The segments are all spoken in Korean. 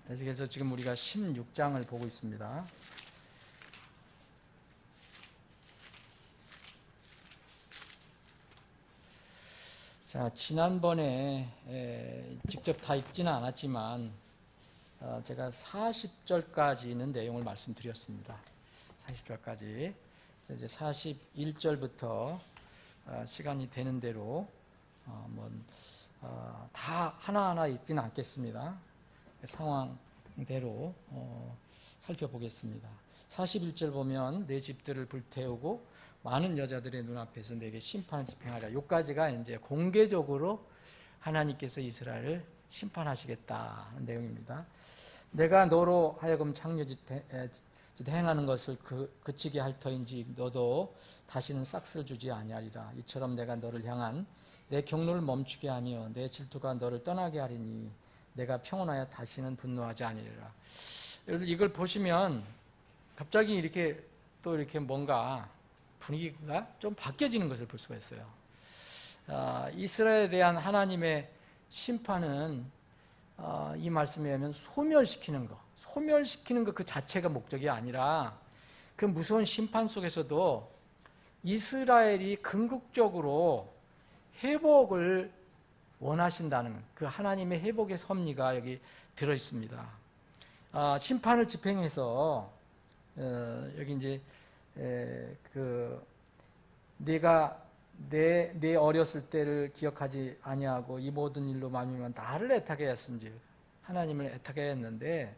그래서 지금 우리가 16장을 보고 있습니다. 자, 지난번에 직접 다 읽지는 않았지만 제가 40절까지는 내용을 말씀드렸습니다. 40절까지. 그래서 이제 41절부터 시간이 되는 대로 다 하나하나 읽지는 않겠습니다. 상황대로 살펴보겠습니다. 41절 보면 내 집들을 불태우고 많은 여자들의 눈앞에서 내게 심판을 집행하라. 여기까지가 이제 공개적으로 하나님께서 이스라엘을 심판하시겠다는 내용입니다. 내가 너로 하여금 창녀짓 행하는 것을 그치게 할 터인지 너도 다시는 싹쓸 주지 아니하리라. 이처럼 내가 너를 향한 내 경로를 멈추게 하며 내 질투가 너를 떠나게 하리니 내가 평온하여 다시는 분노하지 아니하리라. 이걸 보시면 갑자기 이렇게 또 이렇게 뭔가 분위기가 좀 바뀌어지는 것을 볼 수가 있어요. 이스라엘에 대한 하나님의 심판은 이 말씀에 의하면 소멸시키는 것 그 자체가 목적이 아니라 그 무서운 심판 속에서도 이스라엘이 궁극적으로 회복을 원하신다는 그 하나님의 회복의 섭리가 여기 들어 있습니다. 심판을 집행해서 여기 이제 내가 내 어렸을 때를 기억하지 아니하고 이 모든 일로 말미암아 나를 애타게 했은지 하나님을 애타게 했는데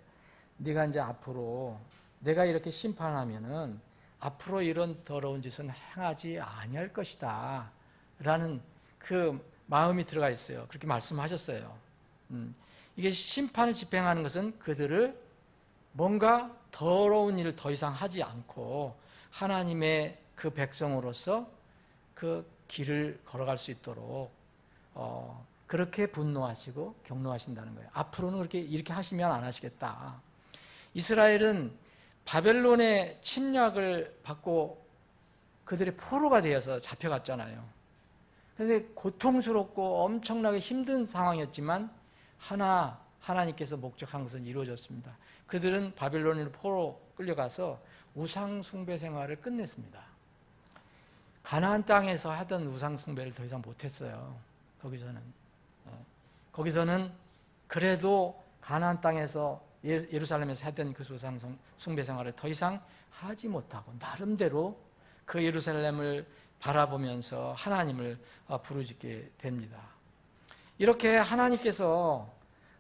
네가 이제 앞으로 내가 이렇게 심판하면은 앞으로 이런 더러운 짓은 행하지 아니할 것이다 라는 그 마음이 들어가 있어요. 그렇게 말씀하셨어요. 이게 심판을 집행하는 것은 그들을 뭔가 더러운 일을 더 이상 하지 않고 하나님의 그 백성으로서 그 길을 걸어갈 수 있도록 그렇게 분노하시고 격노하신다는 거예요. 앞으로는 이렇게 하시면 안 하시겠다. 이스라엘은 바벨론의 침략을 받고 그들의 포로가 되어서 잡혀갔잖아요. 그런데 고통스럽고 엄청나게 힘든 상황이었지만 하나님께서 목적한 것은 이루어졌습니다. 그들은 바벨론으로 포로 끌려가서 우상 숭배 생활을 끝냈습니다. 가나안 땅에서 하던 우상 숭배를 더 이상 못했어요. 거기서는 그래도 가나안 땅에서 예루살렘에서 하던 그 우상 숭배 생활을 더 이상 하지 못하고 나름대로 그 예루살렘을 바라보면서 하나님을 부르짖게 됩니다. 이렇게 하나님께서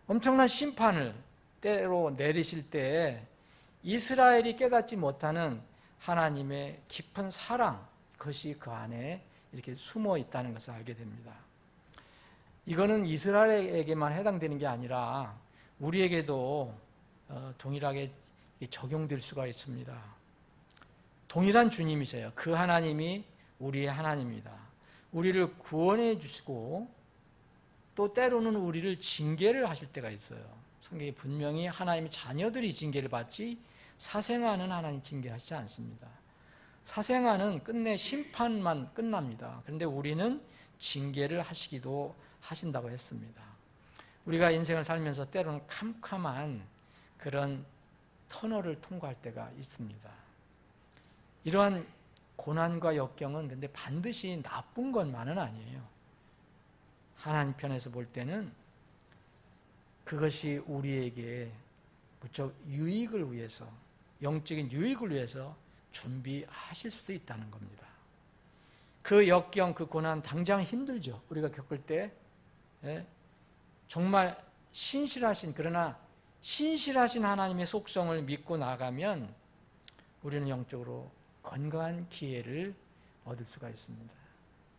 엄청난 심판을 때로 내리실 때 이스라엘이 깨닫지 못하는 하나님의 깊은 사랑, 그것이 그 안에 이렇게 숨어 있다는 것을 알게 됩니다. 이거는 이스라엘에게만 해당되는 게 아니라 우리에게도 동일하게 적용될 수가 있습니다. 동일한 주님이세요. 그 하나님이 우리의 하나님입니다. 우리를 구원해 주시고 또 때로는 우리를 징계를 하실 때가 있어요. 성경에 분명히 하나님의 자녀들이 징계를 받지 사생아는 하나님 징계하시지 않습니다. 사생아는 끝내 심판만 끝납니다. 그런데 우리는 징계를 하시기도 하신다고 했습니다. 우리가 인생을 살면서 때로는 캄캄한 그런 터널을 통과할 때가 있습니다. 이러한 고난과 역경은 근데 반드시 나쁜 것만은 아니에요. 하나님 편에서 볼 때는 그것이 우리에게 무척 유익을 위해서, 영적인 유익을 위해서 준비하실 수도 있다는 겁니다. 그 역경, 그 고난 당장 힘들죠. 우리가 겪을 때 정말 그러나 신실하신 하나님의 속성을 믿고 나가면 우리는 영적으로 건강한 기회를 얻을 수가 있습니다.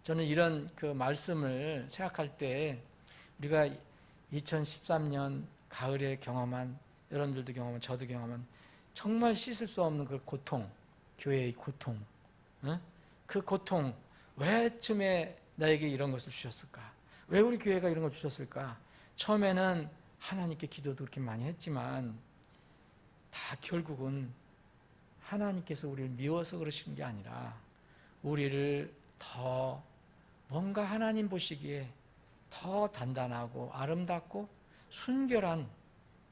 저는 이런 그 말씀을 생각할 때 우리가 2013년 가을에 경험한, 여러분들도 경험한, 저도 경험한 정말 씻을 수 없는 그 고통, 교회의 고통, 그 고통, 왜 처음에 나에게 이런 것을 주셨을까? 왜 우리 교회가 이런 걸 주셨을까? 처음에는 하나님께 기도도 그렇게 많이 했지만 다 결국은 하나님께서 우리를 미워서 그러시는 게 아니라 우리를 더 뭔가 하나님 보시기에 더 단단하고 아름답고 순결한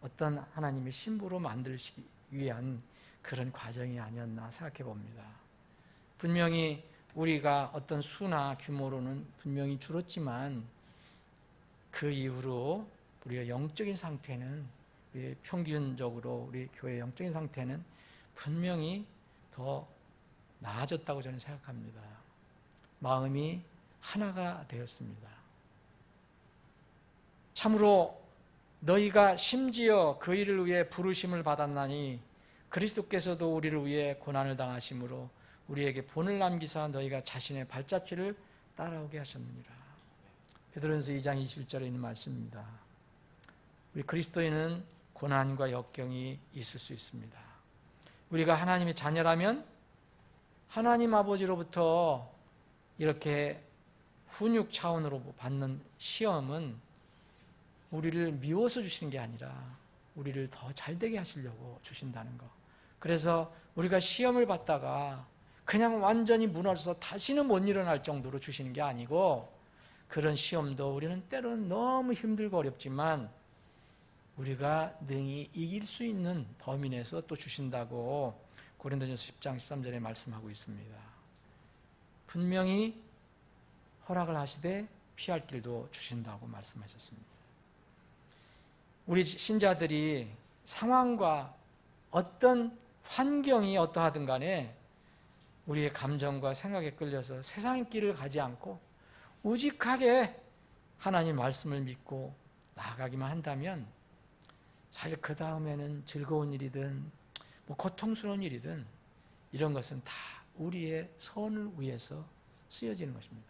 어떤 하나님의 신부로 만들기 위한 그런 과정이 아니었나 생각해 봅니다. 분명히 우리가 어떤 수나 규모로는 분명히 줄었지만 그 이후로 우리가 영적인 상태는 평균적으로 우리 교회의 영적인 상태는 분명히 더 나아졌다고 저는 생각합니다. 마음이 하나가 되었습니다. 참으로 너희가 심지어 그 일을 위해 부르심을 받았나니 그리스도께서도 우리를 위해 고난을 당하심으로 우리에게 본을 남기사 너희가 자신의 발자취를 따라오게 하셨느니라. 베드로전서 2장 21절에 있는 말씀입니다. 우리 그리스도인은 고난과 역경이 있을 수 있습니다. 우리가 하나님의 자녀라면 하나님 아버지로부터 이렇게 훈육 차원으로 받는 시험은 우리를 미워서 주시는 게 아니라 우리를 더 잘되게 하시려고 주신다는 거. 그래서 우리가 시험을 받다가 그냥 완전히 무너져서 다시는 못 일어날 정도로 주시는 게 아니고, 그런 시험도 우리는 때로는 너무 힘들고 어렵지만 우리가 능히 이길 수 있는 범위 내에서 또 주신다고 고린도전서 10장 13절에 말씀하고 있습니다. 분명히 허락을 하시되 피할 길도 주신다고 말씀하셨습니다. 우리 신자들이 상황과 어떤 환경이 어떠하든 간에 우리의 감정과 생각에 끌려서 세상의 길을 가지 않고 우직하게 하나님 말씀을 믿고 나아가기만 한다면 사실 그 다음에는 즐거운 일이든 고통스러운 일이든 이런 것은 다 우리의 선을 위해서 쓰여지는 것입니다.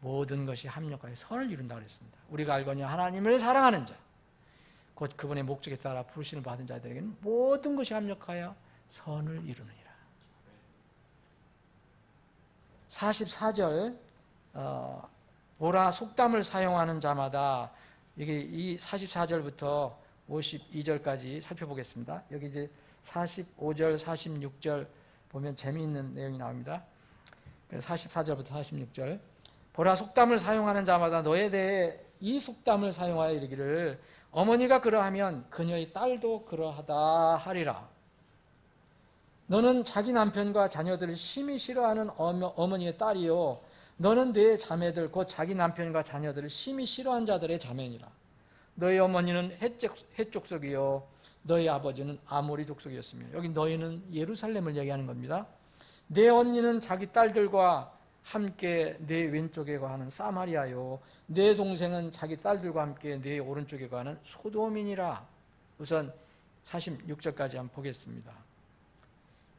모든 것이 합력하여 선을 이룬다고 그랬습니다. 우리가 알거니와 하나님을 사랑하는 자 곧 그분의 목적에 따라 부르심을 받은 자들에게는 모든 것이 합력하여 선을 이루느니라. 44절 보라 속담을 사용하는 자마다, 이게 이 44절부터 52절까지 살펴보겠습니다. 여기 이제 45절, 46절 보면 재미있는 내용이 나옵니다. 44절부터 46절. 보라 속담을 사용하는 자마다 너에 대해 이 속담을 사용하여 이르기를 어머니가 그러하면 그녀의 딸도 그러하다 하리라. 너는 자기 남편과 자녀들을 심히 싫어하는 어머니의 딸이요 너는 네 자매들 곧 자기 남편과 자녀들을 심히 싫어한 자들의 자매니라. 너희 어머니는 헷 족속이요 너희 아버지는 아모리 족속이었으며, 여기 너희는 예루살렘을 얘기하는 겁니다. 내 언니는 자기 딸들과 함께 내 왼쪽에 거하는 사마리아요 내 동생은 자기 딸들과 함께 내 오른쪽에 거하는 소돔이니라. 우선 46절까지 한번 보겠습니다.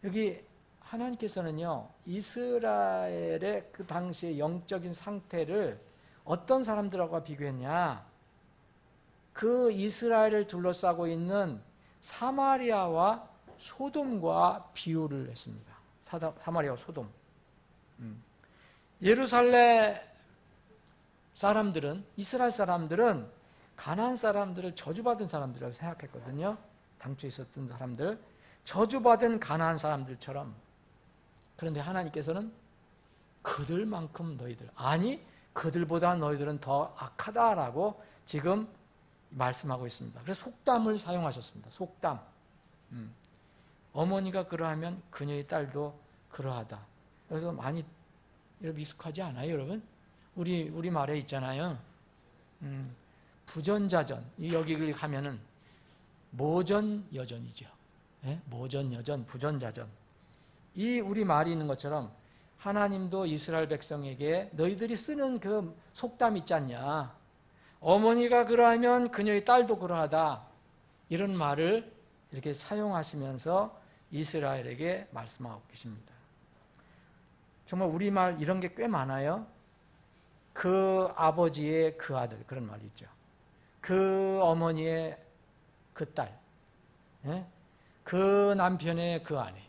여기 하나님께서는요 이스라엘의 그 당시의 영적인 상태를 어떤 사람들하고 비교했냐, 그 이스라엘을 둘러싸고 있는 사마리아와 소돔과 비유를 했습니다. 사마리아와 소돔. 예루살렘 사람들은, 이스라엘 사람들은 가나안 사람들을 저주받은 사람들이라고 생각했거든요. 당초에 있었던 사람들, 저주받은 가나안 사람들처럼. 그런데 하나님께서는 그들만큼 너희들, 아니 그들보다 너희들은 더 악하다라고 지금 말씀하고 있습니다. 그래서 속담을 사용하셨습니다. 속담. 어머니가 그러하면 그녀의 딸도 그러하다. 그래서 많이 여러분 익숙하지 않아요, 여러분? 우리 말에 있잖아요. 부전자전. 여기를 가면은 모전여전이죠. 네? 모전여전, 부전자전. 이 우리 말이 있는 것처럼 하나님도 이스라엘 백성에게 너희들이 쓰는 그 속담 있지 않냐. 어머니가 그러하면 그녀의 딸도 그러하다. 이런 말을 이렇게 사용하시면서 이스라엘에게 말씀하고 계십니다. 정말 우리말 이런 게 꽤 많아요. 그 아버지의 그 아들, 그런 말이 있죠. 그 어머니의 그 딸, 그 남편의 그 아내.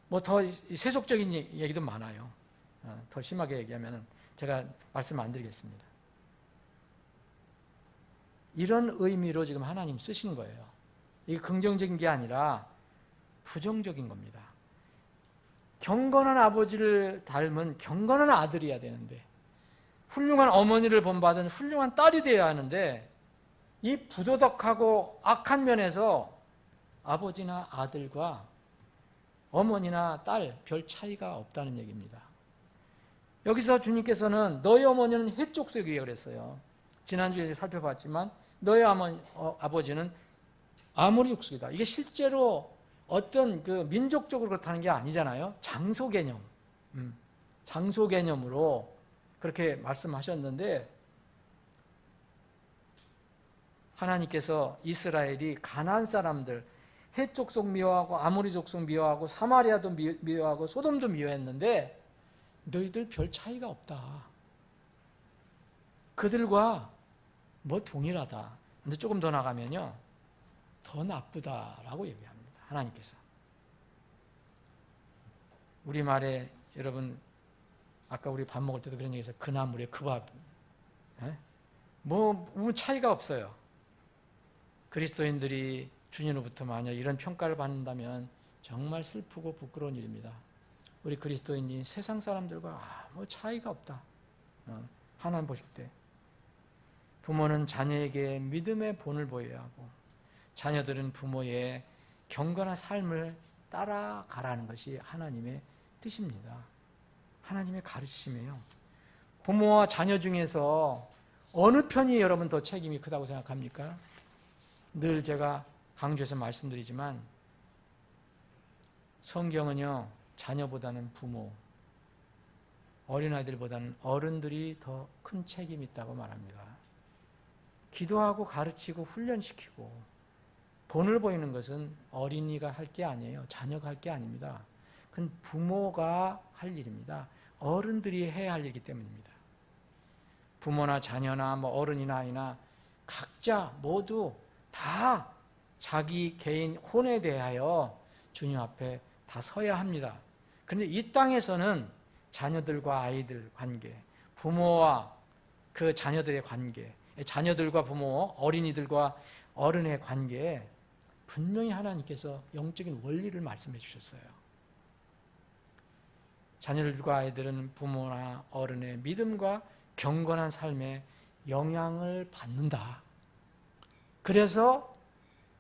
뭐 더 세속적인 얘기도 많아요. 더 심하게 얘기하면 제가 말씀 안 드리겠습니다. 이런 의미로 지금 하나님 쓰시는 거예요. 이게 긍정적인 게 아니라 부정적인 겁니다. 경건한 아버지를 닮은 경건한 아들이어야 되는데, 훌륭한 어머니를 본받은 훌륭한 딸이 되어야 하는데, 이 부도덕하고 악한 면에서 아버지나 아들과 어머니나 딸 별 차이가 없다는 얘기입니다. 여기서 주님께서는 너희 어머니는 해 족속이에요 그랬어요. 지난주에 살펴봤지만 너희 아버지는 아모리 족속이다. 이게 실제로 어떤 그 민족적으로 그렇다는 게 아니잖아요. 장소 개념, 장소 개념으로 그렇게 말씀하셨는데, 하나님께서 이스라엘이 가나안 사람들 헷 족속 미워하고 아모리 족속 미워하고 사마리아도 미워하고 소돔도 미워했는데 너희들 별 차이가 없다. 그들과 뭐 동일하다. 근데 조금 더 나가면요, 더 나쁘다라고 얘기합니다. 하나님께서. 우리말에 여러분 아까 우리 밥 먹을 때도 그런 얘기해서 그 나물에 그 밥, 뭐 차이가 없어요. 그리스도인들이 주님으로부터 만약 이런 평가를 받는다면 정말 슬프고 부끄러운 일입니다. 우리 그리스도인이 세상 사람들과 뭐 차이가 없다. 하나님 보실 때 부모는 자녀에게 믿음의 본을 보여야 하고 자녀들은 부모의 경건한 삶을 따라가라는 것이 하나님의 뜻입니다. 하나님의 가르치심이에요. 부모와 자녀 중에서 어느 편이 여러분 더 책임이 크다고 생각합니까? 늘 제가 강조해서 말씀드리지만 성경은요, 자녀보다는 부모, 어린아이들보다는 어른들이 더 큰 책임이 있다고 말합니다. 기도하고 가르치고 훈련시키고 본을 보이는 것은 어린이가 할 게 아니에요. 자녀가 할 게 아닙니다. 그건 부모가 할 일입니다. 어른들이 해야 할 일이기 때문입니다. 부모나 자녀나 뭐 어른이나 아이나 각자 모두 다 자기 개인 혼에 대하여 주님 앞에 다 서야 합니다. 그런데 이 땅에서는 자녀들과 아이들 관계, 부모와 그 자녀들의 관계, 자녀들과 부모, 어린이들과 어른의 관계에 분명히 하나님께서 영적인 원리를 말씀해 주셨어요. 자녀들과 아이들은 부모나 어른의 믿음과 경건한 삶에 영향을 받는다. 그래서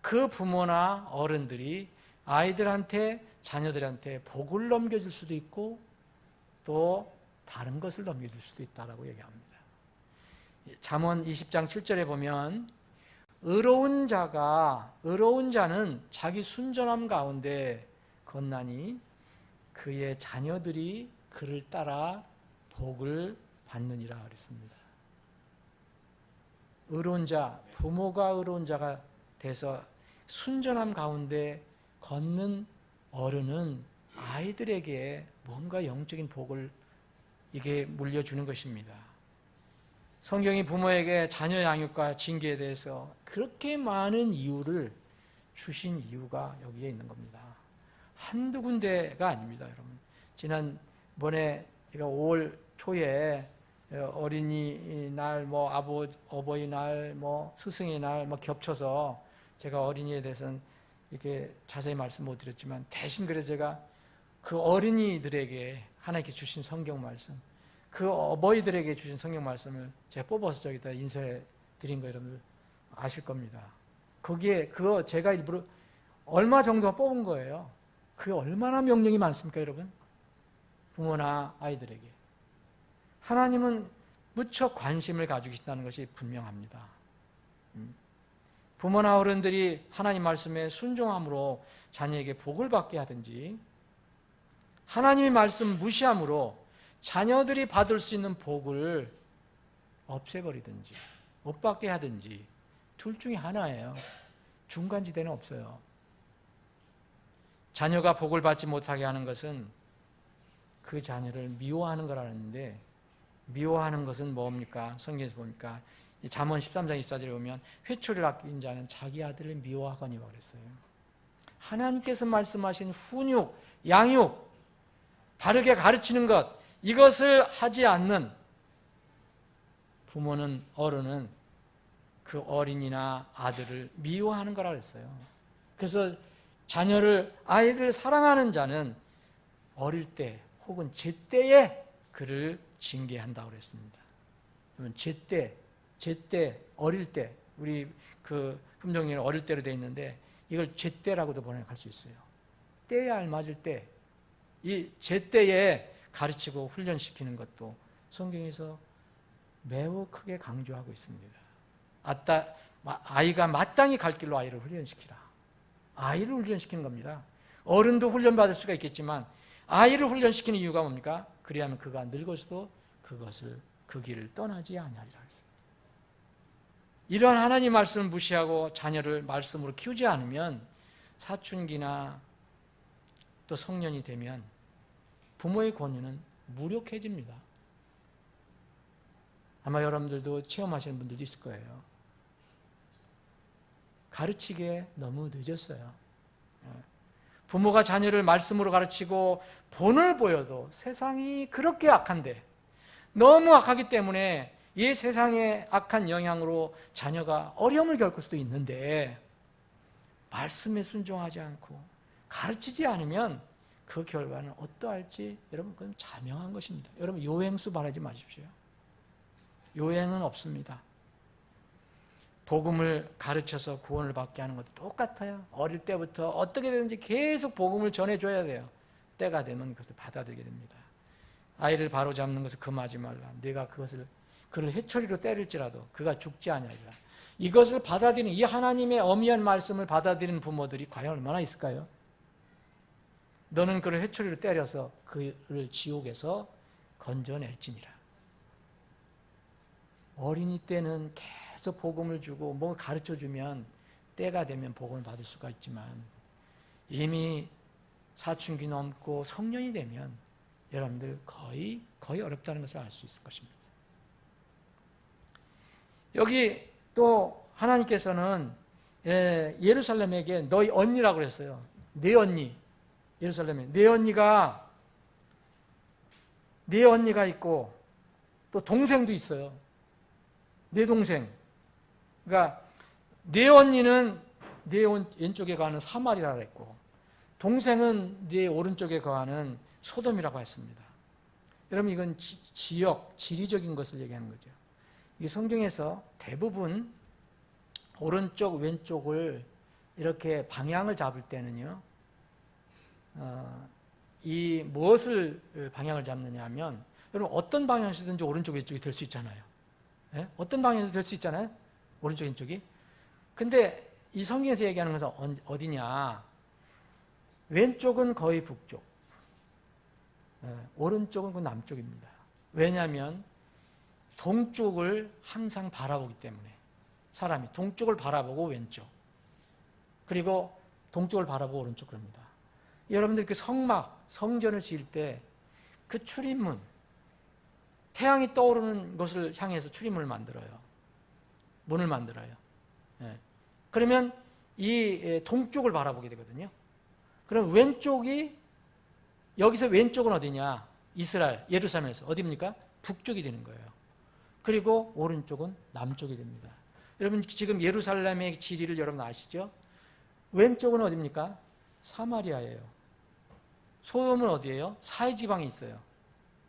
그 부모나 어른들이 아이들한테, 자녀들한테 복을 넘겨줄 수도 있고 또 다른 것을 넘겨줄 수도 있다라고 얘기합니다. 잠언 20장 7절에 보면 의로운 자는 자기 순전함 가운데 건나니 그의 자녀들이 그를 따라 복을 받느니라 그랬습니다. 의로운 자, 부모가 의로운 자가 돼서 순전함 가운데 걷는 어른은 아이들에게 뭔가 영적인 복을 이게 물려주는 것입니다. 성경이 부모에게 자녀 양육과 징계에 대해서 그렇게 많은 이유를 주신 이유가 여기에 있는 겁니다. 한두 군데가 아닙니다, 여러분. 지난번에 제가 5월 초에 어린이날, 뭐 어버이날, 뭐 스승의 날, 뭐 겹쳐서 제가 어린이에 대해서는 이렇게 자세히 말씀 못 드렸지만 대신 그래서 제가 그 어린이들에게 하나님께 주신 성경 말씀, 그 어버이들에게 주신 성경 말씀을 제가 뽑아서 저기다 인쇄해 드린 거 여러분들 아실 겁니다. 거기에 그거 제가 일부러 얼마 정도만 뽑은 거예요. 그게 얼마나 명령이 많습니까, 여러분? 부모나 아이들에게. 하나님은 무척 관심을 가지고 계신다는 것이 분명합니다. 부모나 어른들이 하나님 말씀에 순종함으로 자녀에게 복을 받게 하든지, 하나님의 말씀 무시함으로 자녀들이 받을 수 있는 복을 없애버리든지 못 받게 하든지, 둘 중에 하나예요. 중간지대는 없어요. 자녀가 복을 받지 못하게 하는 것은 그 자녀를 미워하는 거라는데, 미워하는 것은 뭡니까? 성경에서 봅니까? 잠언 13장 24절에 보면 회초리를 아낀 자는 자기 아들을 미워하거니와 그랬어요. 하나님께서 말씀하신 훈육, 양육, 바르게 가르치는 것, 이것을 하지 않는 부모는, 어른은 그 어린이나 아들을 미워하는 거라 그랬어요. 그래서 아이들을 사랑하는 자는 어릴 때 혹은 제때에 그를 징계한다고 그랬습니다. 그러면 제때, 어릴 때 우리 그 금종이는 어릴 때로 되어 있는데 이걸 제때라고도 번역할 수 있어요. 때에 알맞을 때, 이 제때에 가르치고 훈련시키는 것도 성경에서 매우 크게 강조하고 있습니다. 아이가 마땅히 갈 길로 아이를 훈련시키라. 아이를 훈련시키는 겁니다. 어른도 훈련받을 수가 있겠지만 아이를 훈련시키는 이유가 뭡니까? 그리하면 그가 늙어서도 그 길을 떠나지 아니하리라 했습니다. 이러한 하나님 말씀을 무시하고 자녀를 말씀으로 키우지 않으면 사춘기나 또 성년이 되면 부모의 권유는 무력해집니다. 아마 여러분들도 체험하시는 분들도 있을 거예요. 가르치기에 너무 늦었어요. 부모가 자녀를 말씀으로 가르치고 본을 보여도 세상이 그렇게 악한데, 너무 악하기 때문에 이 세상의 악한 영향으로 자녀가 어려움을 겪을 수도 있는데 말씀에 순종하지 않고 가르치지 않으면 그 결과는 어떠할지 여러분 그건 자명한 것입니다. 여러분 요행수 바라지 마십시오. 요행은 없습니다. 복음을 가르쳐서 구원을 받게 하는 것도 똑같아요. 어릴 때부터 어떻게든지 계속 복음을 전해줘야 돼요. 때가 되면 그것을 받아들이게 됩니다. 아이를 바로잡는 것을 금하지 말라. 내가 그를 해초리로 때릴지라도 그가 죽지 아니하리라. 이것을 받아들이는, 이 하나님의 어미한 말씀을 받아들이는 부모들이 과연 얼마나 있을까요? 너는 그를 해초리로 때려서 그를 지옥에서 건져낼지니라. 어린이 때는 계속 복음을 주고 뭐 가르쳐주면 때가 되면 복음을 받을 수가 있지만 이미 사춘기 넘고 성년이 되면 여러분들 거의 어렵다는 것을 알 수 있을 것입니다. 여기 또 하나님께서는 예루살렘에게 너희 언니라고 그랬어요. 내 언니, 예루살렘에 내 언니가 있고 또 동생도 있어요. 내 동생. 그러니까 내 언니는 내 왼쪽에 거하는 사마리아라고 했고 동생은 내 오른쪽에 거하는 소돔이라고 했습니다. 여러분 이건 지리적인 것을 얘기하는 거죠. 이 성경에서 대부분 오른쪽 왼쪽을 이렇게 방향을 잡을 때는요, 이 무엇을 방향을 잡느냐 하면 여러분 어떤 방향에서든지 오른쪽 왼쪽이 될 수 있잖아요. 예? 어떤 방향에서 될 수 있잖아요. 오른쪽 왼쪽이. 근데 이 성경에서 얘기하는 것은 어디냐, 왼쪽은 거의 북쪽, 오른쪽은 그 남쪽입니다. 왜냐하면 동쪽을 항상 바라보기 때문에 사람이 동쪽을 바라보고 왼쪽, 그리고 동쪽을 바라보고 오른쪽 그럽니다. 여러분들 그 성전을 지을 때 그 출입문, 태양이 떠오르는 것을 향해서 출입문을 만들어요. 문을 만들어요. 그러면 이 동쪽을 바라보게 되거든요. 그럼 왼쪽이, 여기서 왼쪽은 어디냐? 이스라엘, 예루살렘에서 어디입니까? 북쪽이 되는 거예요. 그리고 오른쪽은 남쪽이 됩니다. 여러분 지금 예루살렘의 지리를 여러분 아시죠? 왼쪽은 어디입니까? 사마리아예요. 소돔은 어디예요? 사해 지방에 있어요.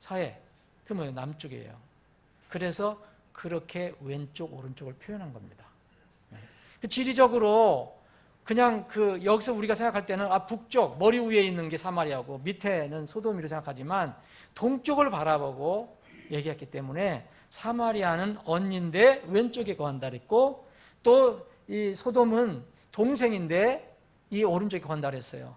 사해. 그 뭐예요? 남쪽이에요. 그래서 그렇게 왼쪽 오른쪽을 표현한 겁니다. 지리적으로 그냥 여기서 우리가 생각할 때는 북쪽 머리 위에 있는 게 사마리아고 밑에는 소돔이라고 생각하지만 동쪽을 바라보고 얘기했기 때문에 사마리아는 언니인데 왼쪽에 거한다 그랬고, 또 이 소돔은 동생인데 이 오른쪽에 거한다 그랬어요.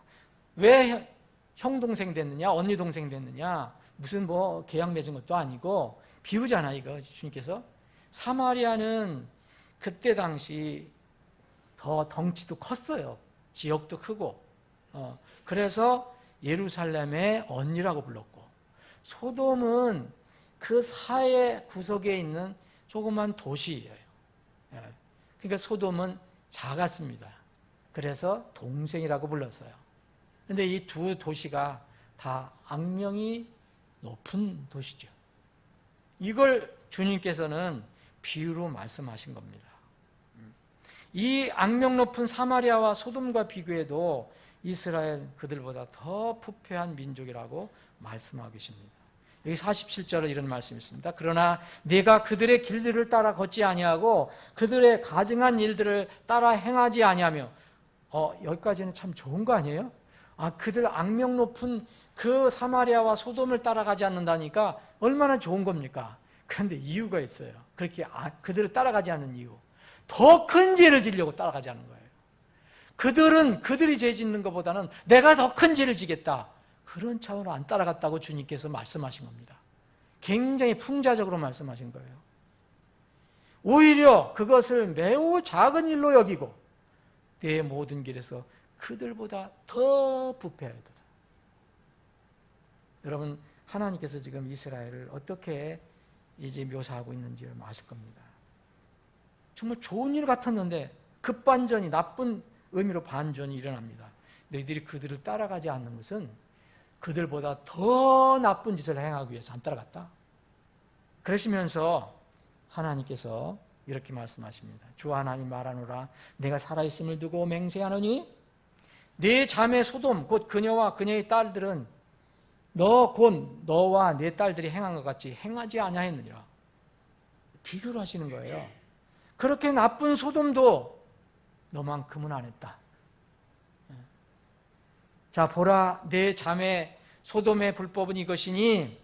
왜 형 동생 됐느냐, 언니 동생 됐느냐, 무슨 뭐 계약 맺은 것도 아니고 비유잖아 이거 주님께서. 사마리아는 그때 당시 더 덩치도 컸어요. 지역도 크고. 그래서 예루살렘의 언니라고 불렀고, 소돔은 그 사해 구석에 있는 조그만 도시예요. 그러니까 소돔은 작았습니다. 그래서 동생이라고 불렀어요. 그런데 이 두 도시가 다 악명이 높은 도시죠. 이걸 주님께서는 비유로 말씀하신 겁니다. 이 악명 높은 사마리아와 소돔과 비교해도 이스라엘 그들보다 더 부패한 민족이라고 말씀하고 계십니다. 여기 47절에 이런 말씀이 있습니다. 그러나 내가 그들의 길들을 따라 걷지 아니하고 그들의 가증한 일들을 따라 행하지 아니하며, 여기까지는 참 좋은 거 아니에요? 그들 악명 높은 그 사마리아와 소돔을 따라가지 않는다니까 얼마나 좋은 겁니까? 그런데 이유가 있어요. 그렇게 그들을 따라가지 않는 이유, 더 큰 죄를 지려고 따라가지 않는 거예요. 그들이 죄 짓는 것보다는 내가 더 큰 죄를 지겠다, 그런 차원으로 안 따라갔다고 주님께서 말씀하신 겁니다. 굉장히 풍자적으로 말씀하신 거예요. 오히려 그것을 매우 작은 일로 여기고 내 모든 길에서 그들보다 더 부패하였다. 여러분, 하나님께서 지금 이스라엘을 어떻게 이제 묘사하고 있는지 아실 겁니다. 정말 좋은 일 같았는데 급반전이, 나쁜 의미로 반전이 일어납니다. 너희들이 그들을 따라가지 않는 것은 그들보다 더 나쁜 짓을 행하기 위해서 안 따라갔다. 그러시면서 하나님께서 이렇게 말씀하십니다. 주 하나님 말하노라. 내가 살아있음을 두고 맹세하노니 네 자매 소돔 곧 그녀와 그녀의 딸들은 곧 너와 네 딸들이 행한 것 같이 행하지 아니하였느니라. 비교를 하시는 거예요. 그렇게 나쁜 소돔도 너만큼은 안 했다. 자, 보라, 내 자매 소돔의 불법은 이것이니.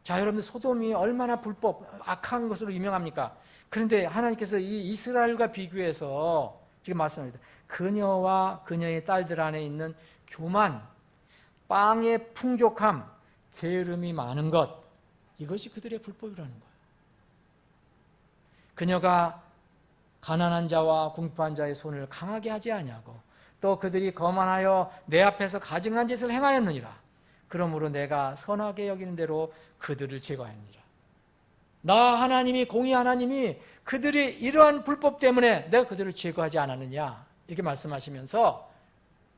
자, 여러분들, 소돔이 얼마나 악한 것으로 유명합니까? 그런데 하나님께서 이 이스라엘과 비교해서 지금 말씀합니다. 그녀와 그녀의 딸들 안에 있는 교만, 빵의 풍족함, 게으름이 많은 것, 이것이 그들의 불법이라는 거예요. 그녀가 가난한 자와 궁핍한 자의 손을 강하게 하지 아니하고 또 그들이 거만하여 내 앞에서 가증한 짓을 행하였느니라. 그러므로 내가 선하게 여기는 대로 그들을 제거하였느니라. 나 하나님이, 공의 하나님이 그들이 이러한 불법 때문에 내가 그들을 제거하지 않았느냐, 이렇게 말씀하시면서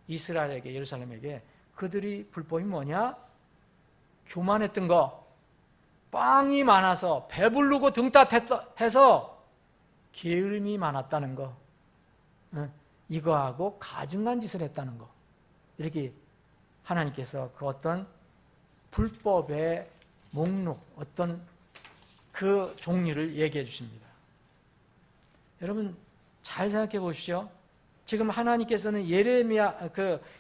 이스라엘에게, 예루살렘에게 그들이 불법이 뭐냐? 교만했던 거, 빵이 많아서 배부르고 등따해서 게으름이 많았다는 거, 이거하고 가증한 짓을 했다는 거, 이렇게 하나님께서 그 어떤 불법의 목록, 어떤 그 종류를 얘기해 주십니다. 여러분, 잘 생각해 보십시오. 지금 하나님께서는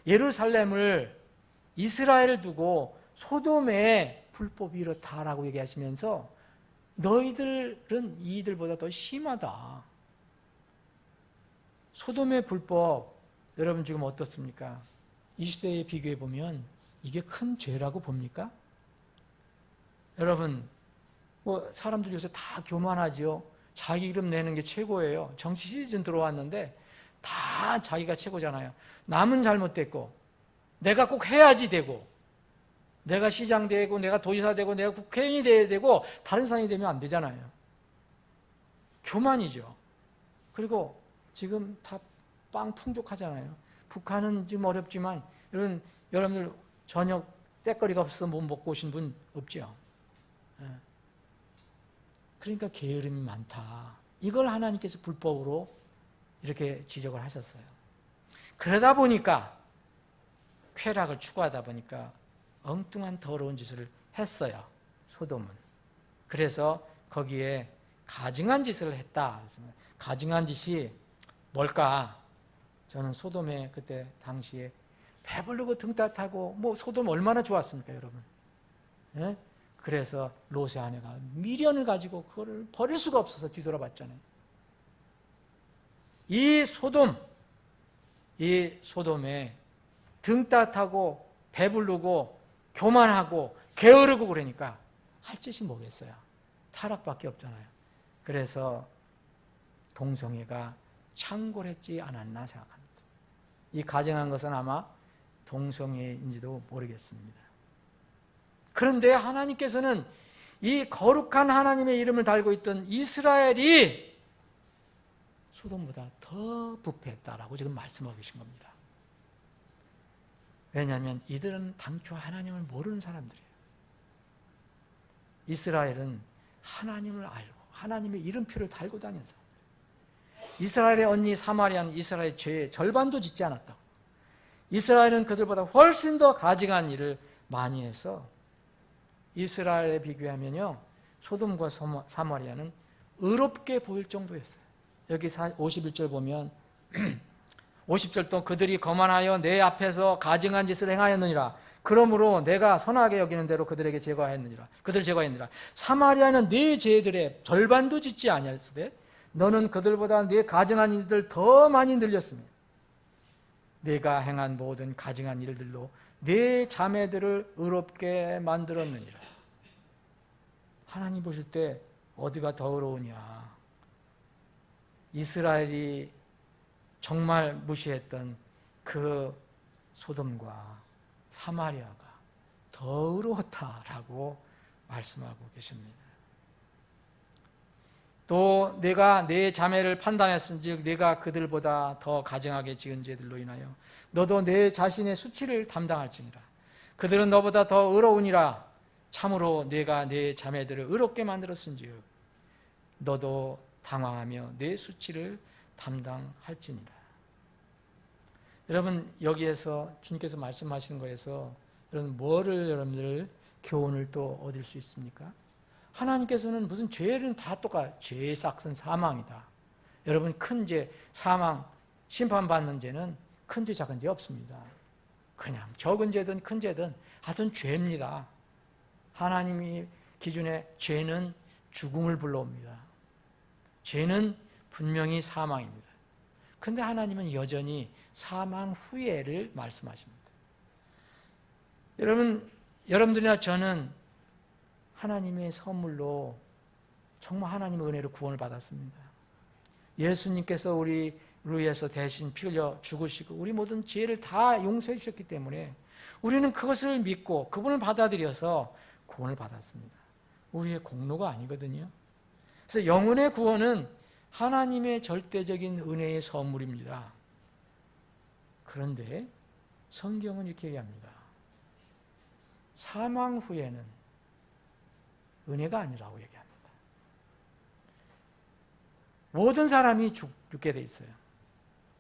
예루살렘을, 이스라엘을 두고 소돔의 불법이 이렇다라고 얘기하시면서 너희들은 이들보다 더 심하다. 소돔의 불법, 여러분 지금 어떻습니까? 이 시대에 비교해 보면 이게 큰 죄라고 봅니까? 여러분, 사람들 요새 다 교만하지요. 자기 이름 내는 게 최고예요. 정치 시즌 들어왔는데 다 자기가 최고잖아요. 남은 잘못됐고 내가 꼭 해야지 되고, 내가 시장 되고, 내가 도지사 되고, 내가 국회의원이 돼야 되고, 다른 사람이 되면 안 되잖아요. 교만이죠. 그리고 지금 다 빵 풍족하잖아요. 북한은 지금 어렵지만 여러분들 저녁 때거리가 없어서 못 먹고 오신 분 없죠? 그러니까 게으름이 많다. 이걸 하나님께서 불법으로 이렇게 지적을 하셨어요. 그러다 보니까, 쾌락을 추구하다 보니까 엉뚱한 더러운 짓을 했어요, 소돔은. 그래서 거기에 가증한 짓을 했다. 가증한 짓이 뭘까? 저는 소돔에 그때 당시에 배부르고 등 따뜻하고, 소돔 얼마나 좋았습니까, 여러분? 예? 그래서 롯의 아내가 미련을 가지고 그거를 버릴 수가 없어서 뒤돌아봤잖아요. 이 소돔에 등 따뜻하고 배부르고 교만하고 게으르고 그러니까 할 짓이 뭐겠어요? 타락밖에 없잖아요. 그래서 동성애가 창궐했지 않았나 생각합니다. 이 가증한 것은 아마 동성애인지도 모르겠습니다. 그런데 하나님께서는 이 거룩한 하나님의 이름을 달고 있던 이스라엘이 소돔보다 더 부패했다라고 지금 말씀하고 계신 겁니다. 왜냐하면 이들은 당초 하나님을 모르는 사람들이에요. 이스라엘은 하나님을 알고 하나님의 이름표를 달고 다니는 사람들. 이스라엘의 언니 사마리아는 이스라엘의 죄의 절반도 짓지 않았다고. 이스라엘은 그들보다 훨씬 더 가증한 일을 많이 해서 이스라엘에 비교하면요, 소돔과 사마리아는 의롭게 보일 정도였어요. 여기 51절 보면 50절도 그들이 거만하여 내 앞에서 가증한 짓을 행하였느니라. 그러므로 내가 선하게 여기는 대로 그들에게 제거하였느니라. 그들을 제거하였느니라. 사마리아는 네 죄들의 절반도 짓지 아니하였으되 너는 그들보다 네 가증한 일들 더 많이 늘렸으며 내가 행한 모든 가증한 일들로 네 자매들을 의롭게 만들었느니라. 하나님 보실 때 어디가 더 의로우냐? 이스라엘이 정말 무시했던 그 소돔과 사마리아가 더 의로웠다라고 말씀하고 계십니다. 또 내가 내 자매를 판단했은즉 내가 그들보다 더 가증하게 지은 죄들로 인하여 너도 내 자신의 수치를 담당할지니라. 그들은 너보다 더 의로우니라. 참으로 내가 내 자매들을 의롭게 만들었은즉 너도 당황하며 내 수치를 담당할지니라. 여러분, 여기에서 주님께서 말씀하시는 거에서 여러분 뭐를 여러분들 교훈을 또 얻을 수 있습니까? 하나님께서는 무슨 죄는 다 똑같아요. 죄의 싹은 사망이다. 여러분, 큰 죄, 사망, 심판받는 죄는 큰 죄, 작은 죄 없습니다. 그냥 적은 죄든 큰 죄든 하여튼 죄입니다. 하나님이 기준에 죄는 죽음을 불러옵니다. 죄는 분명히 사망입니다. 그런데 하나님은 여전히 사망 후에를 말씀하십니다. 여러분들이나 저는 하나님의 선물로 정말 하나님의 은혜로 구원을 받았습니다. 예수님께서 우리를 위해서 대신 피 흘려 죽으시고 우리 모든 죄를 다 용서해 주셨기 때문에 우리는 그것을 믿고 그분을 받아들여서 구원을 받았습니다. 우리의 공로가 아니거든요. 그래서 영혼의 구원은 하나님의 절대적인 은혜의 선물입니다. 그런데 성경은 이렇게 얘기합니다. 사망 후에는 은혜가 아니라고 얘기합니다. 모든 사람이 죽게 돼 있어요.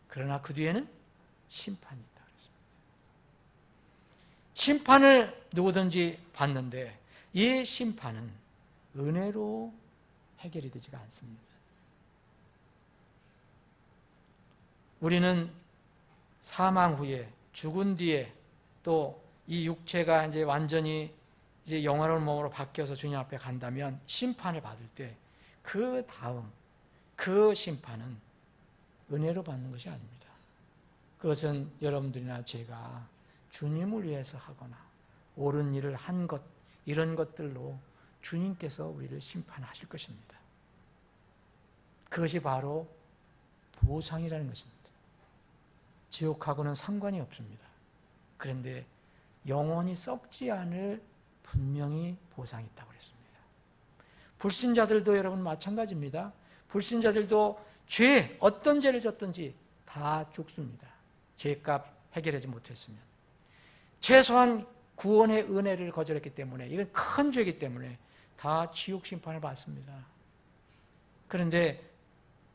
그러나 그 뒤에는 심판이 있다 그랬습니다. 심판을 누구든지 받는데 이 심판은 은혜로 해결이 되지가 않습니다. 우리는 사망 후에 죽은 뒤에 또 이 육체가 이제 완전히 이제 영화로운 몸으로 바뀌어서 주님 앞에 간다면 심판을 받을 때 그 다음 그 심판은 은혜로 받는 것이 아닙니다. 그것은 여러분들이나 제가 주님을 위해서 하거나 옳은 일을 한 것, 이런 것들로 주님께서 우리를 심판하실 것입니다. 그것이 바로 보상이라는 것입니다. 지옥하고는 상관이 없습니다. 그런데 영원히 썩지 않을 분명히 보상이 있다고 그랬습니다. 불신자들도 여러분 마찬가지입니다. 불신자들도 죄, 어떤 죄를 졌든지 다 죽습니다. 죄값 해결하지 못했으면. 최소한 구원의 은혜를 거절했기 때문에, 이건 큰 죄이기 때문에 다 지옥 심판을 받습니다. 그런데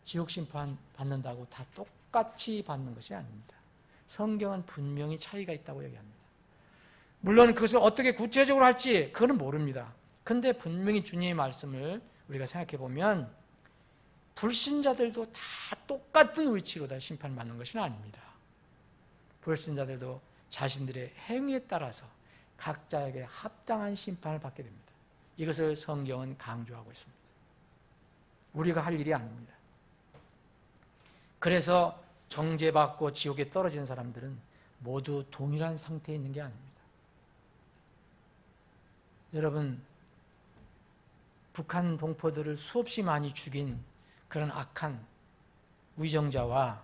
지옥 심판 받는다고 다 똑같이 받는 것이 아닙니다. 성경은 분명히 차이가 있다고 얘기합니다. 물론 그것을 어떻게 구체적으로 할지 그거는 모릅니다. 그런데 분명히 주님의 말씀을 우리가 생각해 보면 불신자들도 다 똑같은 위치로 다 심판받는 것은 아닙니다. 불신자들도 자신들의 행위에 따라서 각자에게 합당한 심판을 받게 됩니다. 이것을 성경은 강조하고 있습니다. 우리가 할 일이 아닙니다. 그래서 정죄받고 지옥에 떨어지는 사람들은 모두 동일한 상태에 있는 게 아닙니다. 여러분, 북한 동포들을 수없이 많이 죽인 그런 악한 위정자와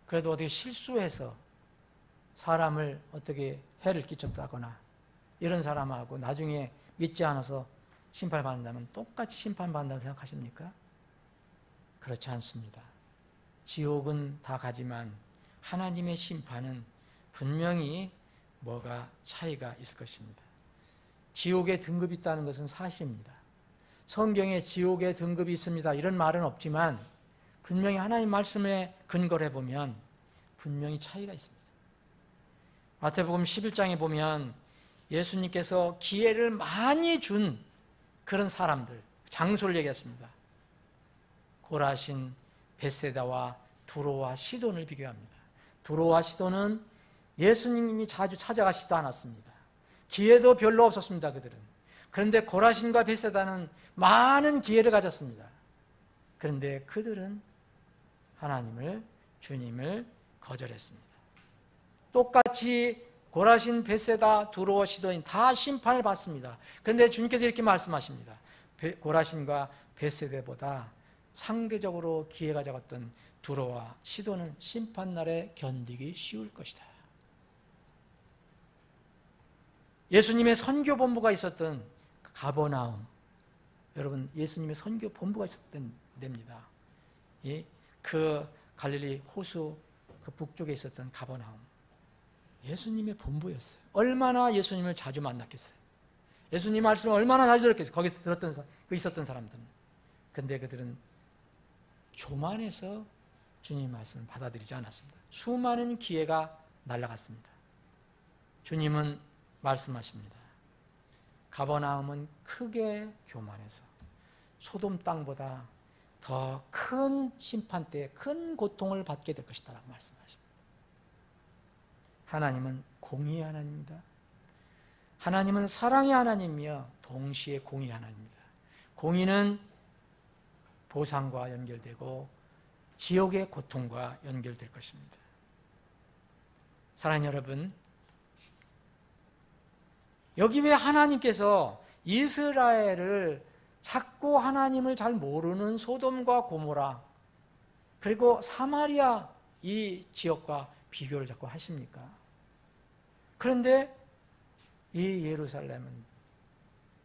그래도 어떻게 실수해서 사람을 어떻게 해를 끼쳤다거나 이런 사람하고 나중에 믿지 않아서 심판받는다면 똑같이 심판받는다고 생각하십니까? 그렇지 않습니다. 지옥은 다 가지만 하나님의 심판은 분명히 뭐가 차이가 있을 것입니다. 지옥에 등급이 있다는 것은 사실입니다. 성경에 지옥에 등급이 있습니다 이런 말은 없지만 분명히 하나님 말씀에 근거를 해보면 분명히 차이가 있습니다. 마태복음 11장에 보면 예수님께서 기회를 많이 준 그런 사람들, 장소를 얘기했습니다. 고라신, 벳세다와 두로와 시돈을 비교합니다. 두로와 시돈은 예수님이 자주 찾아가시지도 않았습니다. 기회도 별로 없었습니다, 그들은. 그런데 고라신과 벳세다는 많은 기회를 가졌습니다. 그런데 그들은 하나님을, 주님을 거절했습니다. 똑같이 고라신, 벳세다, 두로와 시돈이 다 심판을 받습니다. 그런데 주님께서 이렇게 말씀하십니다. 고라신과 벳세다보다 상대적으로 기회가 적었던 두로와 시돈은 심판날에 견디기 쉬울 것이다. 예수님의 선교 본부가 있었던 가버나움, 여러분 예수님의 선교 본부가 있었던 데입니다. 그 갈릴리 호수 그 북쪽에 있었던 가버나움, 예수님의 본부였어요. 얼마나 예수님을 자주 만났겠어요. 예수님 말씀을 얼마나 자주 들었겠어요. 거기 있었던 사람들은. 그런데 그들은 교만해서 주님의 말씀을 받아들이지 않았습니다. 수많은 기회가 날아갔습니다. 주님은 말씀하십니다. 가버나움은 크게 교만해서 소돔 땅보다 더 큰 심판 때에 큰 고통을 받게 될 것이다 라고 말씀하십니다. 하나님은 공의의 하나님입니다. 하나님은 사랑의 하나님이며 동시에 공의의 하나님입니다. 공의는 보상과 연결되고 지옥의 고통과 연결될 것입니다. 사랑하는 여러분, 여기 왜 하나님께서 이스라엘을 자꾸 하나님을 잘 모르는 소돔과 고모라 그리고 사마리아 이 지역과 비교를 자꾸 하십니까? 그런데 이 예루살렘은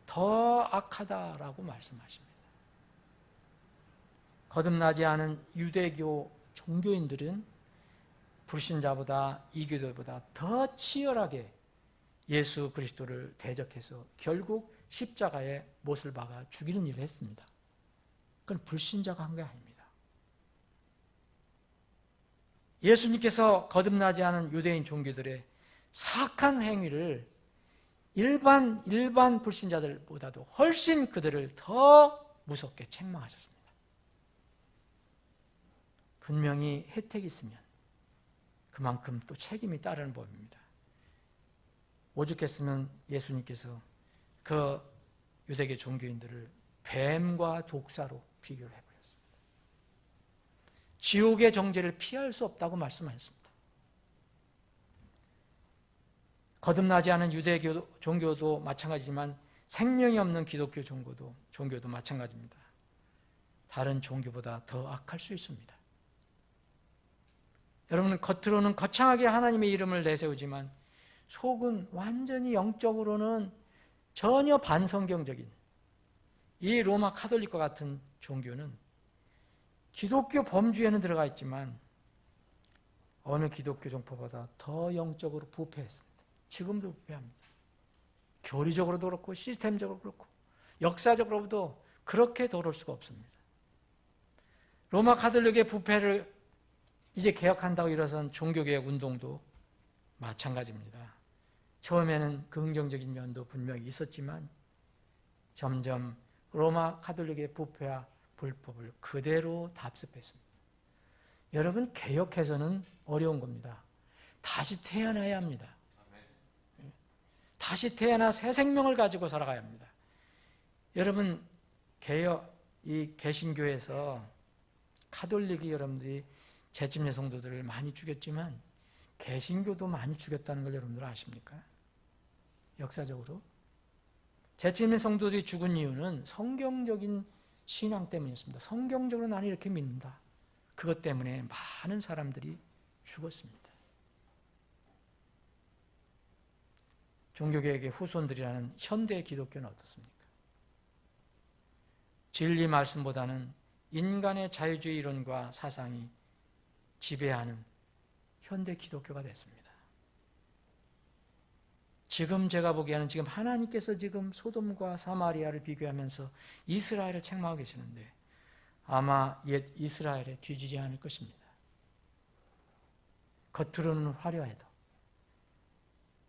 더 악하다라고 말씀하십니다. 거듭나지 않은 유대교 종교인들은 불신자보다 이교도보다 더 치열하게 예수 그리스도를 대적해서 결국 십자가에 못을 박아 죽이는 일을 했습니다. 그건 불신자가 한 게 아닙니다. 예수님께서 거듭나지 않은 유대인 종교들의 사악한 행위를 일반 불신자들보다도 훨씬 그들을 더 무섭게 책망하셨습니다. 분명히 혜택이 있으면 그만큼 또 책임이 따르는 법입니다. 오죽했으면 예수님께서 그 유대계 종교인들을 뱀과 독사로 비교를 해버렸습니다. 지옥의 정죄를 피할 수 없다고 말씀하셨습니다. 거듭나지 않은 유대교 종교도 마찬가지지만 생명이 없는 기독교 종교도 마찬가지입니다. 다른 종교보다 더 악할 수 있습니다. 여러분, 겉으로는 거창하게 하나님의 이름을 내세우지만 속은 완전히 영적으로는 전혀 반성경적인 이 로마 카톨릭과 같은 종교는 기독교 범주에는 들어가 있지만 어느 기독교 종파보다 더 영적으로 부패했습니다. 지금도 부패합니다. 교리적으로도 그렇고 시스템적으로 그렇고 역사적으로도 그렇게 더러울 수가 없습니다. 로마 카톨릭의 부패를 이제 개혁한다고 일어선 종교개혁 운동도 마찬가지입니다. 처음에는 긍정적인 면도 분명히 있었지만 점점 로마 카톨릭의 부패와 불법을 그대로 답습했습니다. 여러분, 개혁해서는 어려운 겁니다. 다시 태어나야 합니다. 다시 태어나 새 생명을 가지고 살아가야 합니다. 여러분, 이 개신교에서 카톨릭이 여러분들이 재침례 성도들을 많이 죽였지만 개신교도 많이 죽였다는 걸 여러분들 아십니까? 역사적으로 재침례 성도들이 죽은 이유는 성경적인 신앙 때문이었습니다. 성경적으로 나는 이렇게 믿는다. 그것 때문에 많은 사람들이 죽었습니다. 종교개혁의 후손들이라는 현대 기독교는 어떻습니까? 진리 말씀보다는 인간의 자유주의 이론과 사상이 지배하는 현대 기독교가 됐습니다. 지금 제가 보기에는 지금 하나님께서 지금 소돔과 사마리아를 비교하면서 이스라엘을 책망하고 계시는데 아마 옛 이스라엘에 뒤지지 않을 것입니다. 겉으로는 화려해도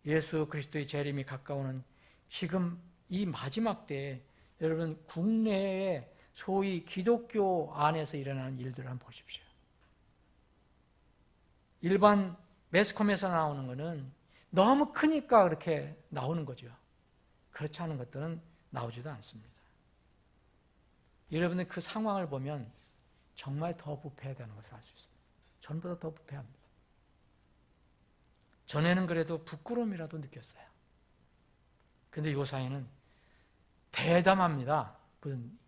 예수 그리스도의 재림이 가까우는 지금 이 마지막 때에 여러분 국내에 소위 기독교 안에서 일어나는 일들을 한번 보십시오. 일반 매스컴에서 나오는 것은 너무 크니까 그렇게 나오는 거죠. 그렇지 않은 것들은 나오지도 않습니다. 여러분들 그 상황을 보면 정말 더 부패해야 되는 것을 알 수 있습니다. 전보다 더 부패합니다. 전에는 그래도 부끄러움이라도 느꼈어요. 근데 요사이는 대담합니다. 무슨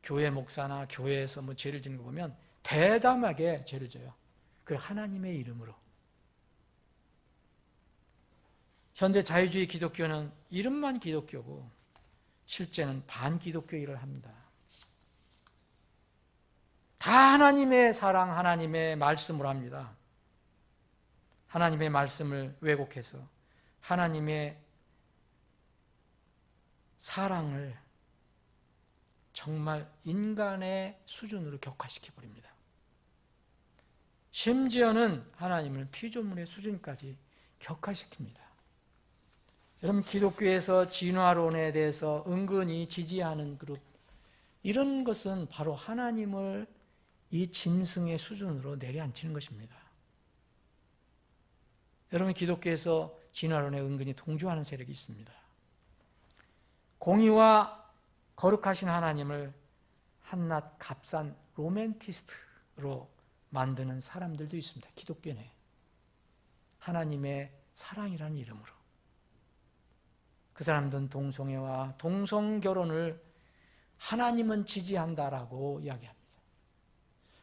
교회 목사나 교회에서 뭐 죄를 짓는 거 보면 대담하게 죄를 져요. 그 하나님의 이름으로. 현대 자유주의 기독교는 이름만 기독교고 실제는 반기독교 일을 합니다. 다 하나님의 사랑, 하나님의 말씀으로 합니다. 하나님의 말씀을 왜곡해서 하나님의 사랑을 정말 인간의 수준으로 격화시켜버립니다. 심지어는 하나님을 피조물의 수준까지 격화시킵니다. 여러분 기독교에서 진화론에 대해서 은근히 지지하는 그룹, 이런 것은 바로 하나님을 이 짐승의 수준으로 내려앉히는 것입니다. 여러분 기독교에서 진화론에 은근히 동조하는 세력이 있습니다. 공의와 거룩하신 하나님을 한낱 값싼 로맨티스트로 만드는 사람들도 있습니다. 기독교 내 하나님의 사랑이라는 이름으로. 그 사람들은 동성애와 동성결혼을 하나님은 지지한다라고 이야기합니다.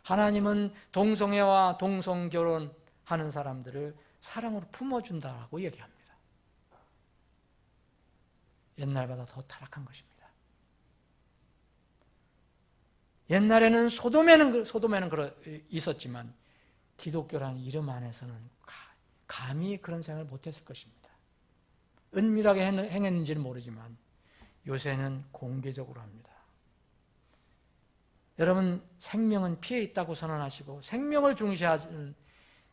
하나님은 동성애와 동성결혼하는 사람들을 사랑으로 품어준다라고 이야기합니다. 옛날보다 더 타락한 것입니다. 옛날에는 소돔에는 있었지만 기독교라는 이름 안에서는 감히 그런 생각을 못했을 것입니다. 은밀하게 행했는지는 모르지만 요새는 공개적으로 합니다. 여러분 생명은 피해 있다고 선언하시고 생명을 중시하는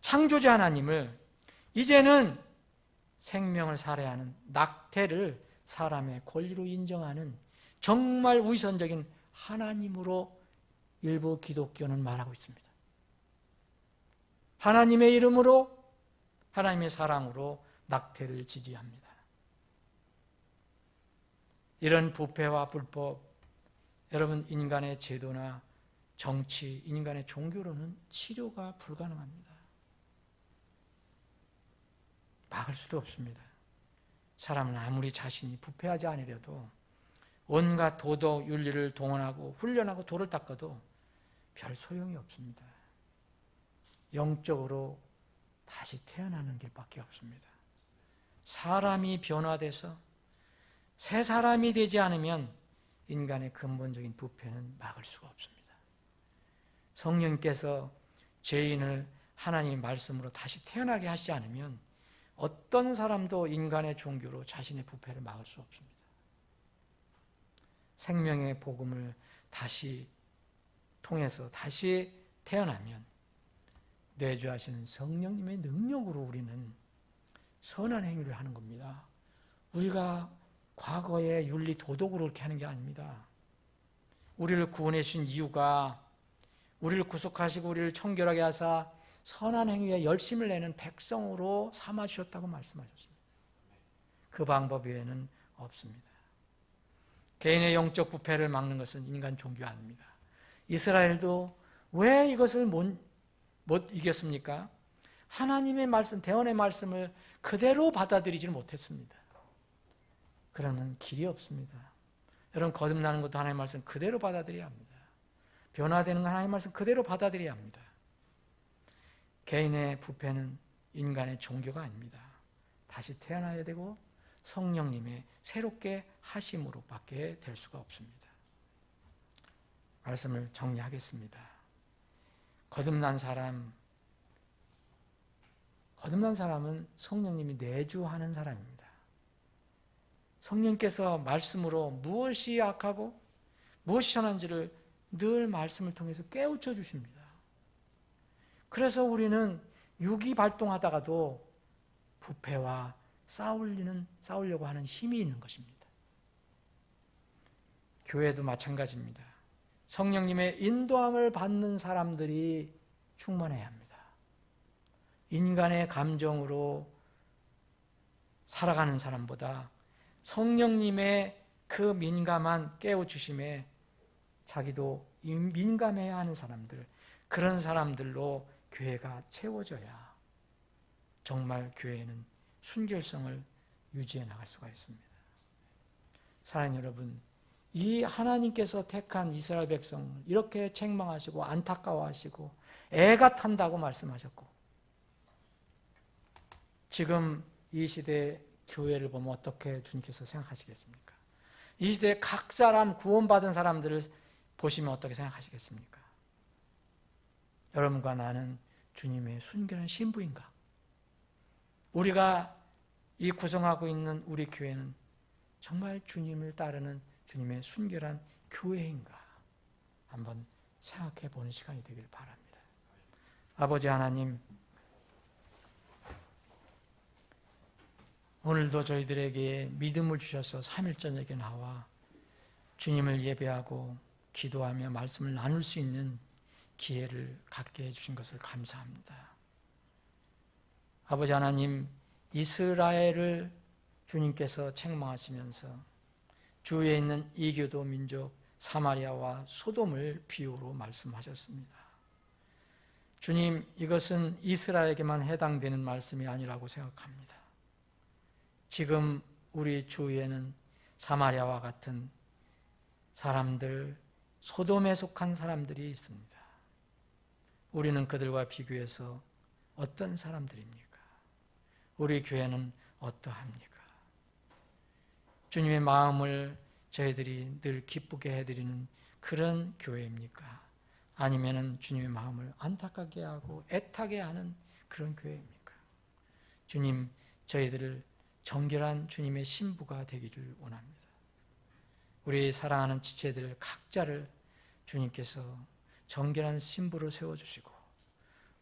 창조자 하나님을 이제는 생명을 살해하는 낙태를 사람의 권리로 인정하는 정말 위선적인 하나님으로 일부 기독교는 말하고 있습니다. 하나님의 이름으로 하나님의 사랑으로 낙태를 지지합니다. 이런 부패와 불법, 여러분 인간의 제도나 정치, 인간의 종교로는 치료가 불가능합니다. 막을 수도 없습니다. 사람은 아무리 자신이 부패하지 않으려도 온갖 도덕, 윤리를 동원하고 훈련하고 돌을 닦아도 별 소용이 없습니다. 영적으로 다시 태어나는 길밖에 없습니다. 사람이 변화돼서 새 사람이 되지 않으면 인간의 근본적인 부패는 막을 수가 없습니다. 성령께서 죄인을 하나님의 말씀으로 다시 태어나게 하시지 않으면 어떤 사람도 인간의 종교로 자신의 부패를 막을 수 없습니다. 생명의 복음을 다시 통해서 다시 태어나면 내주하시는 성령님의 능력으로 우리는 선한 행위를 하는 겁니다. 우리가 과거의 윤리 도덕으로 그렇게 하는 게 아닙니다. 우리를 구원해 주신 이유가 우리를 구속하시고 우리를 청결하게 하사 선한 행위에 열심을 내는 백성으로 삼아주셨다고 말씀하셨습니다. 그 방법 외에는 없습니다. 개인의 영적 부패를 막는 것은 인간 종교 아닙니다. 이스라엘도 왜 이것을 못 이겼습니까? 하나님의 말씀, 대언의 말씀을 그대로 받아들이지 못했습니다. 그러면 길이 없습니다. 여러분 거듭나는 것도 하나님의 말씀 그대로 받아들여야 합니다. 변화되는 건 하나님의 말씀 그대로 받아들여야 합니다. 개인의 부패는 인간의 종교가 아닙니다. 다시 태어나야 되고 성령님의 새롭게 하심으로 밖에 될 수가 없습니다. 말씀을 정리하겠습니다. 거듭난 사람은 성령님이 내주하는 사람입니다. 성령께서 말씀으로 무엇이 악하고 무엇이 선한지를 늘 말씀을 통해서 깨우쳐 주십니다. 그래서 우리는 육이 발동하다가도 부패와 싸우려고 하는 힘이 있는 것입니다. 교회도 마찬가지입니다. 성령님의 인도함을 받는 사람들이 충만해야 합니다. 인간의 감정으로 살아가는 사람보다 성령님의 그 민감한 깨우치심에 자기도 민감해야 하는 사람들, 그런 사람들로 교회가 채워져야 정말 교회는 순결성을 유지해 나갈 수가 있습니다. 사랑하는 여러분, 이 하나님께서 택한 이스라엘 백성을 이렇게 책망하시고 안타까워하시고 애가 탄다고 말씀하셨고, 지금 이 시대의 교회를 보면 어떻게 주님께서 생각하시겠습니까? 이 시대에 각 사람 구원받은 사람들을 보시면 어떻게 생각하시겠습니까? 여러분과 나는 주님의 순결한 신부인가? 우리가 이 구성하고 있는 우리 교회는 정말 주님을 따르는 주님의 순결한 교회인가? 한번 생각해 보는 시간이 되길 바랍니다. 아버지 하나님, 오늘도 저희들에게 믿음을 주셔서 3일 저녁에 나와 주님을 예배하고 기도하며 말씀을 나눌 수 있는 기회를 갖게 해주신 것을 감사합니다. 아버지 하나님, 이스라엘을 주님께서 책망하시면서 주위에 있는 이교도 민족 사마리아와 소돔을 비유로 말씀하셨습니다. 주님, 이것은 이스라엘에게만 해당되는 말씀이 아니라고 생각합니다. 지금 우리 주위에는 사마리아와 같은 사람들, 소돔에 속한 사람들이 있습니다. 우리는 그들과 비교해서 어떤 사람들입니까? 우리 교회는 어떠합니까? 주님의 마음을 저희들이 늘 기쁘게 해드리는 그런 교회입니까? 아니면은 주님의 마음을 안타깝게 하고 애타게 하는 그런 교회입니까? 주님, 저희들을 정결한 주님의 신부가 되기를 원합니다. 우리 사랑하는 지체들 각자를 주님께서 정결한 신부로 세워주시고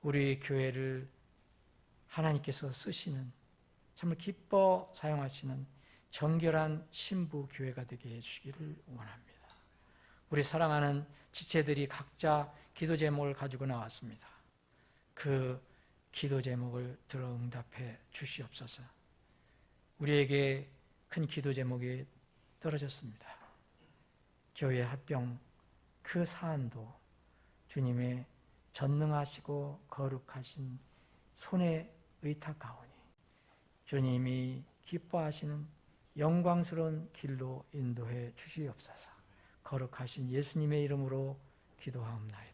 우리 교회를 하나님께서 쓰시는, 정말 기뻐 사용하시는 정결한 신부 교회가 되게 해주시기를 원합니다. 우리 사랑하는 지체들이 각자 기도 제목을 가지고 나왔습니다. 그 기도 제목을 들어 응답해 주시옵소서. 우리에게 큰 기도 제목이 떨어졌습니다. 교회 합병 그 사안도 주님의 전능하시고 거룩하신 손에 의탁하오니 주님이 기뻐하시는 영광스러운 길로 인도해 주시옵소서. 거룩하신 예수님의 이름으로 기도하옵나이다.